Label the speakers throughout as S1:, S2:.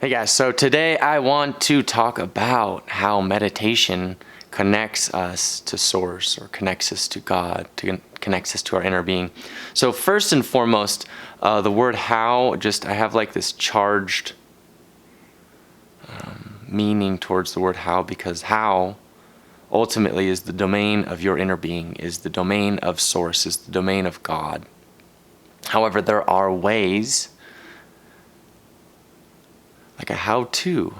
S1: Hey guys, so today I want to talk about how meditation connects us to Source, or connects us to God, connects us to our inner being. So first and foremost, the word how, I have like this charged meaning towards the word how, because how ultimately is the domain of your inner being, is the domain of Source, is the domain of God. However, there are ways, like a how to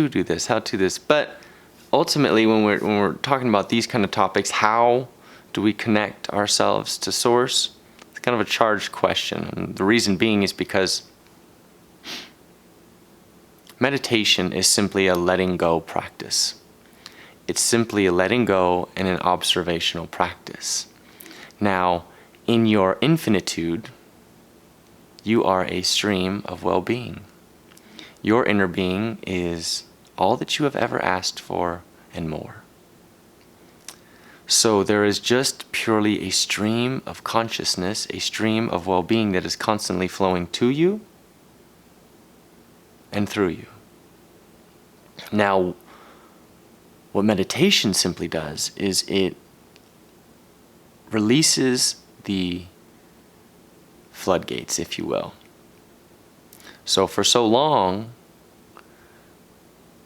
S1: do this, how to this. But ultimately, when we're talking about these kind of topics, how do we connect ourselves to Source? It's kind of a charged question. And the reason being is because meditation is simply a letting go practice. It's simply a letting go and an observational practice. Now, in your infinitude, you are a stream of well-being. Your inner being is all that you have ever asked for and more. So there is just purely a stream of consciousness, a stream of well-being that is constantly flowing to you and through you. Now, what meditation simply does is it releases the floodgates, if you will. So for so long,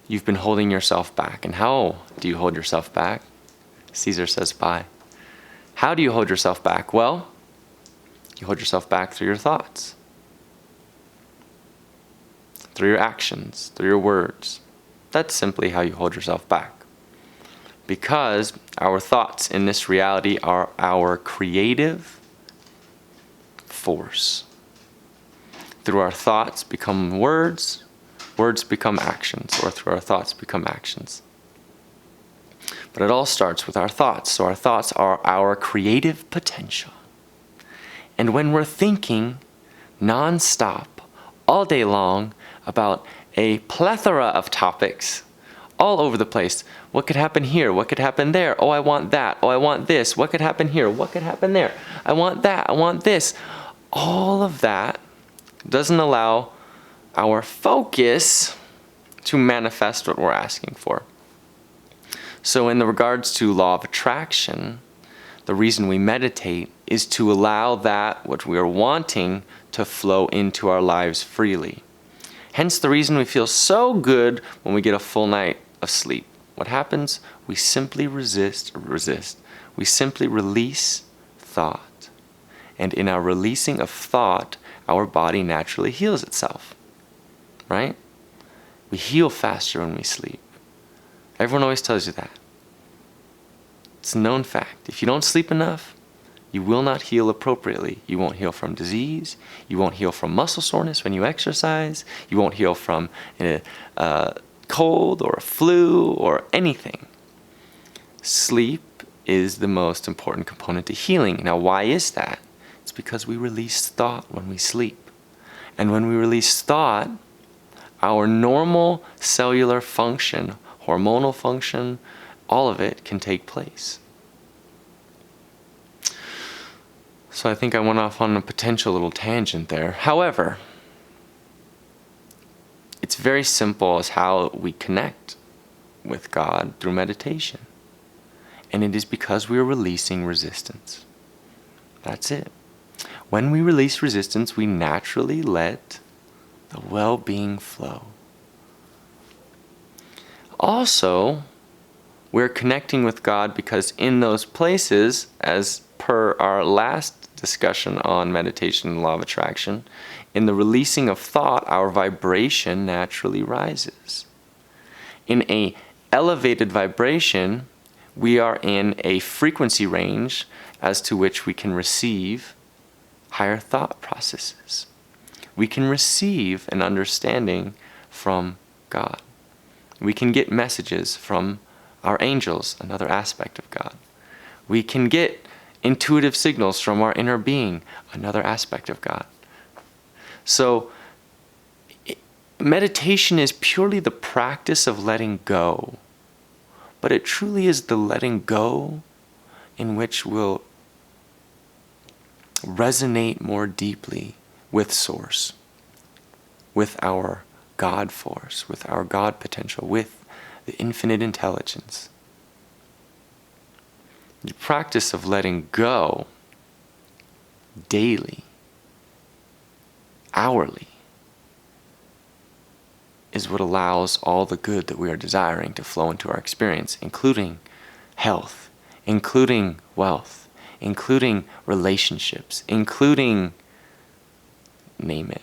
S1: you've been holding yourself back. And how do you hold yourself back? Caesar says bye. How do you hold yourself back? Well, you hold yourself back through your thoughts, through your actions, through your words. That's simply how you hold yourself back. Because our thoughts in this reality are our creative force. Through our thoughts become words, words become actions, or through our thoughts become actions. But it all starts with our thoughts. So our thoughts are our creative potential. And when we're thinking non-stop, all day long, about a plethora of topics, all over the place. What could happen here? What could happen there? Oh, I want that. Oh, I want this. What could happen here? What could happen there? I want that. I want this. All of that doesn't allow our focus to manifest what we're asking for. So in the regards to law of attraction, the reason we meditate is to allow that what we are wanting to flow into our lives freely. Hence the reason we feel so good when we get a full night of sleep. What happens? We simply resist. We simply release thought. And in our releasing of thought, our body naturally heals itself, right? We heal faster when we sleep. Everyone always tells you that. It's a known fact. If you don't sleep enough, you will not heal appropriately. You won't heal from disease. You won't heal from muscle soreness when you exercise. You won't heal from a cold or a flu or anything. Sleep is the most important component to healing. Now, why is that? It's because we release thought when we sleep. And when we release thought, our normal cellular function, hormonal function, all of it can take place. So I think I went off on a potential little tangent there. However, it's very simple as how we connect with God through meditation. And it is because we are releasing resistance. That's it. When we release resistance, we naturally let the well-being flow. Also, we're connecting with God because in those places, as per our last discussion on meditation and law of attraction, in the releasing of thought, our vibration naturally rises. In an elevated vibration, we are in a frequency range as to which we can receive higher thought processes. We can receive an understanding from God. We can get messages from our angels, another aspect of God. We can get intuitive signals from our inner being, another aspect of God. So, meditation is purely the practice of letting go, but it truly is the letting go in which we'll resonate more deeply with Source, with our God force, with our God potential, with the infinite intelligence. The practice of letting go daily, hourly, is what allows all the good that we are desiring to flow into our experience, including health, including wealth, including relationships, including name it.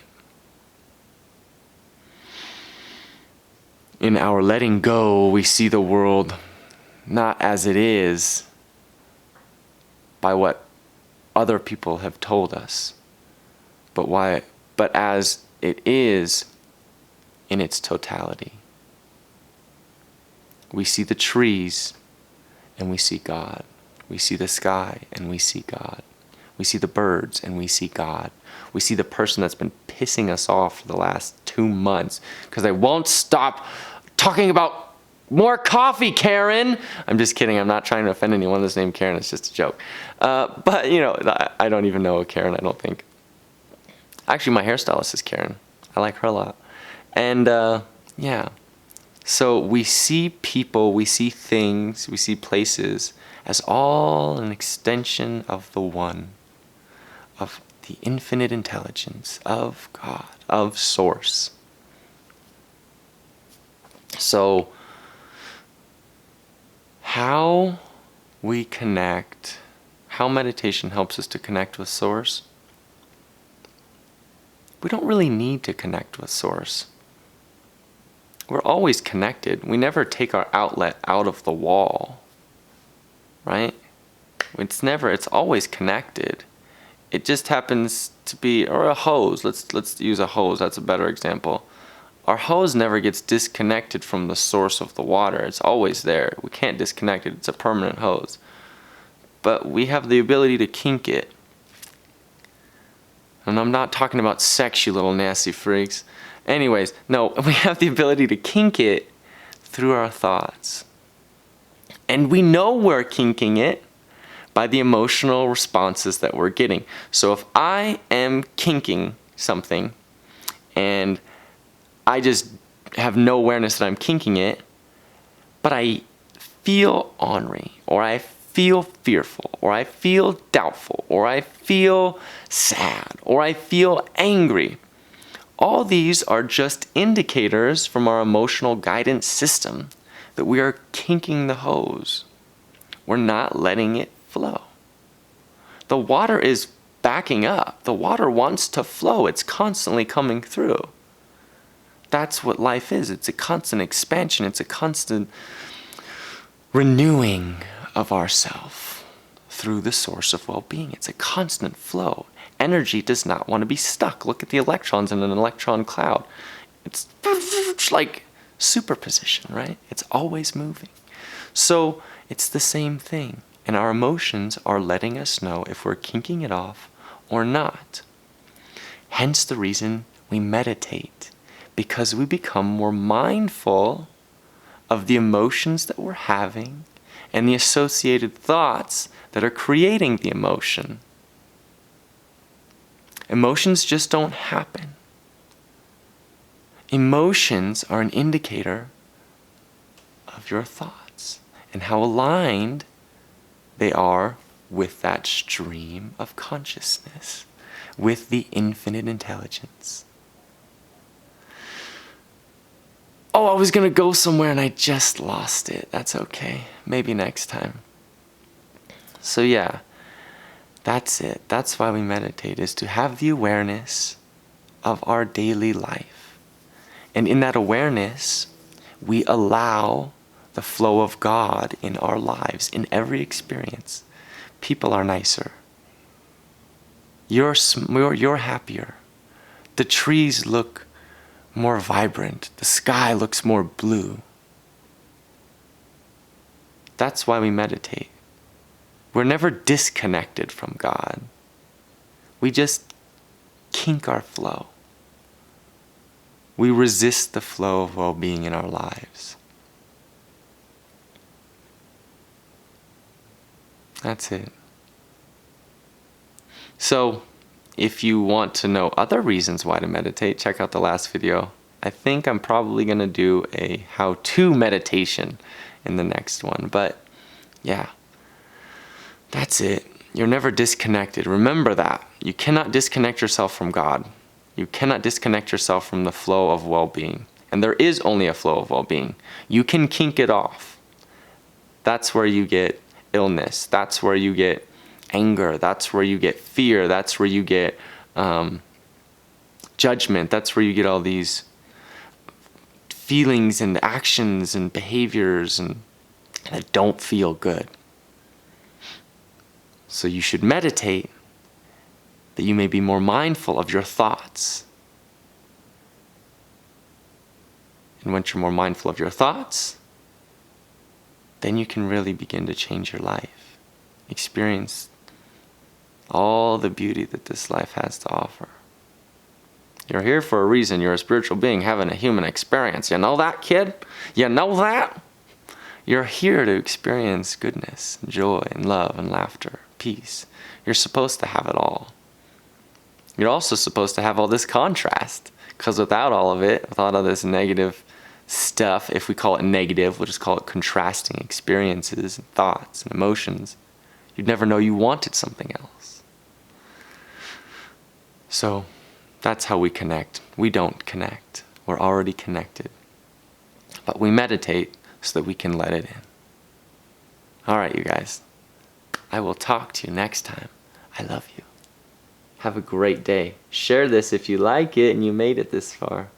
S1: In our letting go, we see the world not as it is by what other people have told us, but as it is in its totality. We see the trees and we see God. We see the sky and we see God. We see the birds and we see God. We see the person that's been pissing us off for the last 2 months because they won't stop talking about more coffee, Karen. I'm just kidding. I'm not trying to offend anyone that's named Karen. It's just a joke. But, you know, I don't even know a Karen, I don't think. Actually, my hairstylist is Karen. I like her a lot. And, yeah. So we see people, we see things, we see places as all an extension of the one, of the infinite intelligence, of God, of Source. So, how we connect, how meditation helps us to connect with Source, we don't really need to connect with Source. We're always connected. We never take our outlet out of the wall, right? It's always connected. It just happens to be, or a hose, let's use a hose, that's a better example. Our hose never gets disconnected from the source of the water. It's always there. We can't disconnect it. It's a permanent hose. But we have the ability to kink it. And I'm not talking about sex, you little nasty freaks. Anyways, no, we have the ability to kink it through our thoughts. And we know we're kinking it by the emotional responses that we're getting. So if I am kinking something and I just have no awareness that I'm kinking it, but I feel ornery, or I feel fearful, or I feel doubtful, or I feel sad, or I feel angry. All these are just indicators from our emotional guidance system that we are kinking the hose. We're not letting it flow. The water is backing up. The water wants to flow. It's constantly coming through. That's what life is. It's a constant expansion. It's a constant renewing of ourself through the source of well-being. It's a constant flow. Energy does not want to be stuck. Look at the electrons in an electron cloud. It's like superposition, right? It's always moving. So it's the same thing. And our emotions are letting us know if we're kinking it off or not. Hence the reason we meditate. Because we become more mindful of the emotions that we're having and the associated thoughts that are creating the emotion. Emotions just don't happen. Emotions are an indicator of your thoughts and how aligned they are with that stream of consciousness, with the infinite intelligence. Oh, I was going to go somewhere and I just lost it. That's okay. Maybe next time. So yeah, that's it. That's why we meditate, is to have the awareness of our daily life. And in that awareness, we allow the flow of God in our lives, in every experience. People are nicer. You're happier. The trees look more vibrant. The sky looks more blue. That's why we meditate. We're never disconnected from God. We just kink our flow. We resist the flow of well-being in our lives. That's it. So, if you want to know other reasons why to meditate, check out the last video I think I'm probably going to do a how-to meditation in the next one. But yeah, that's it. You're never disconnected. Remember that. You cannot disconnect yourself from God. You cannot disconnect yourself from the flow of well-being. And there is only a flow of well-being. You can kink it off. That's where you get illness. That's where you get anger. That's where you get fear. That's where you get judgment. That's where you get all these feelings and actions and behaviors and that don't feel good. So you should meditate that you may be more mindful of your thoughts. And once you're more mindful of your thoughts, then you can really begin to change your life. Experience all the beauty that this life has to offer. You're here for a reason. You're a spiritual being having a human experience. You know that, kid? You know that? You're here to experience goodness, and joy, and love, and laughter, peace. You're supposed to have it all. You're also supposed to have all this contrast, because without all of it, without all this negative stuff, if we call it negative, we'll just call it contrasting experiences and thoughts and emotions, you'd never know you wanted something else. So that's how we connect. We don't connect. We're already connected. But we meditate so that we can let it in. All right, you guys. I will talk to you next time. I love you. Have a great day. Share this if you like it and you made it this far.